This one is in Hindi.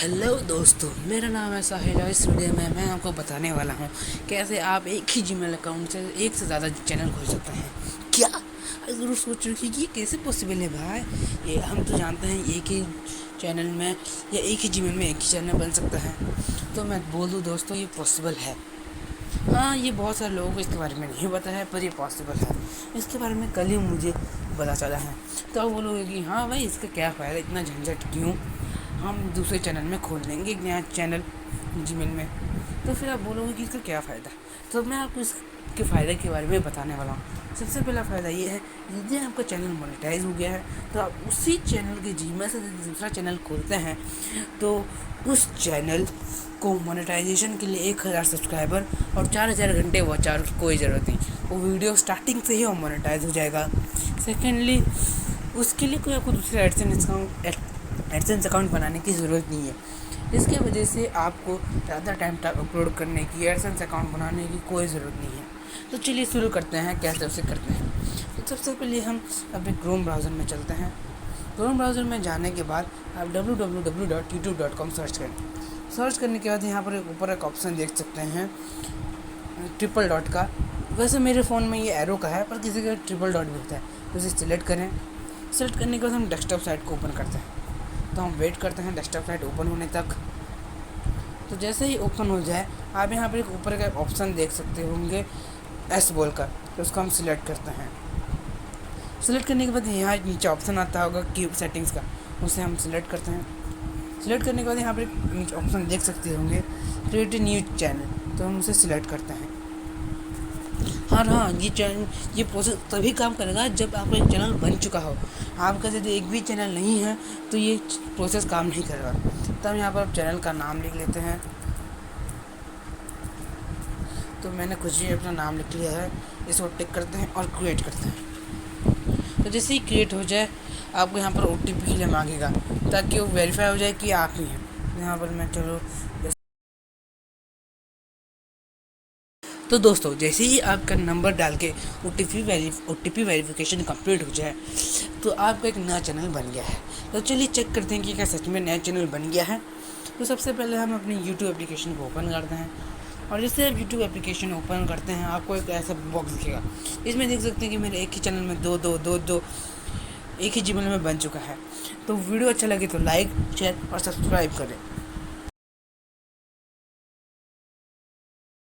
हेलो दोस्तों, मेरा नाम है साहिल और इस वीडियो में मैं आपको बताने वाला हूँ कैसे आप एक ही जीमेल अकाउंट से एक से ज़्यादा चैनल खोल सकते हैं। क्या आप ज़रूर सोच रहे हो कि ये कैसे पॉसिबल है भाई। ये हम तो जानते हैं एक ही चैनल में या एक ही जीमेल में एक ही चैनल बन सकता है। तो मैं बोल दूँ दोस्तों, ये पॉसिबल है। हाँ, ये बहुत सारे लोगों को इसके बारे में नहीं पता है, पर ये पॉसिबल है। इसके बारे में कल ही मुझे पता चला है। तो आप बोलोगे कि हाँ भाई, इसका क्या फ़ायदा, इतना झंझट क्यों, हम दूसरे चैनल में खोल लेंगे एक नया चैनल जीमेल में। तो फिर आप बोलोगे कि इसका क्या फ़ायदा। तो मैं आपको इसके फ़ायदे के बारे में बताने वाला हूँ। सबसे पहला फ़ायदा ये है, यदि आपका चैनल मोनेटाइज हो गया है तो आप उसी चैनल के जीमेल से दूसरा चैनल खोलते हैं तो उस चैनल को मोनेटाइजेशन के लिए 1000 सब्सक्राइबर और 4000 घंटे वॉच आवर कोई ज़रूरत नहीं। वो वीडियो स्टार्टिंग से ही वो मोनेटाइज हो जाएगा। सेकेंडली, उसके लिए कोई आपको दूसरे एडसेंस अकाउंट बनाने की ज़रूरत नहीं है। इसके वजह से आपको ज़्यादा टाइम तक अपलोड करने की, एडसेंस अकाउंट बनाने की कोई ज़रूरत नहीं है। तो चलिए शुरू करते हैं कैसे उसे करते हैं। तो सबसे पहले हम अपने क्रोम ब्राउज़र में चलते हैं। क्रोम ब्राउज़र में जाने के बाद आप www.youtube.com सर्च करें। सर्च करने के बाद यहाँ पर ऊपर एक ऑप्शन देख सकते हैं ट्रिपल डॉट का। वैसे मेरे फ़ोन में ये एरो का है, पर किसी का ट्रिपल डॉट भी होता है। तो इसे सिलेक्ट करें। सेलेक्ट करने के बाद हम डेस्कटॉप साइट को ओपन करते हैं। तो हम वेट करते हैं डेस्कटॉप साइट ओपन होने तक। तो जैसे ही ओपन हो जाए, आप यहाँ पर एक ऊपर का ऑप्शन देख सकते होंगे एस बोल कर, तो उसको हम सिलेक्ट करते हैं। सिलेक्ट करने के बाद यहाँ नीचे ऑप्शन आता होगा क्यूब सेटिंग्स का, उसे हम सिलेक्ट करते हैं। सिलेक्ट करने के बाद यहाँ पर नीचे ऑप्शन देख सकते होंगे क्रिएट न्यू चैनल, तो हम उसे सिलेक्ट करते हैं। हाँ, ये प्रोसेस तभी काम करेगा जब आपका एक चैनल बन चुका हो। आपका यदि एक भी चैनल नहीं है तो ये प्रोसेस काम नहीं करेगा। तब यहाँ पर आप चैनल का नाम लिख लेते हैं। तो मैंने कुछ भी अपना नाम लिख लिया है, इसको टिक करते हैं और क्रिएट करते हैं। तो जैसे ही क्रिएट हो जाए, आपको यहाँ पर OTP के लिए मांगेगा ताकि वो वेरीफाई हो जाए कि आप ही हैं। यहाँ पर मैं चलो। तो दोस्तों, जैसे ही आपका नंबर डाल के OTP वेरिफिकेशन कंप्लीट हो जाए तो आपका एक नया चैनल बन गया है। तो चलिए चेक करते हैं कि क्या सच में नया चैनल बन गया है। तो सबसे पहले हम अपनी YouTube एप्लीकेशन को ओपन करते हैं और जैसे आप YouTube एप्लीकेशन ओपन करते हैं, आपको एक ऐसा बॉक्स दिखेगा। इसमें देख सकते हैं कि मेरे एक ही चैनल में दो एक ही जीमेल में बन चुका है। तो वीडियो अच्छा लगे तो लाइक, शेयर और सब्सक्राइब करें।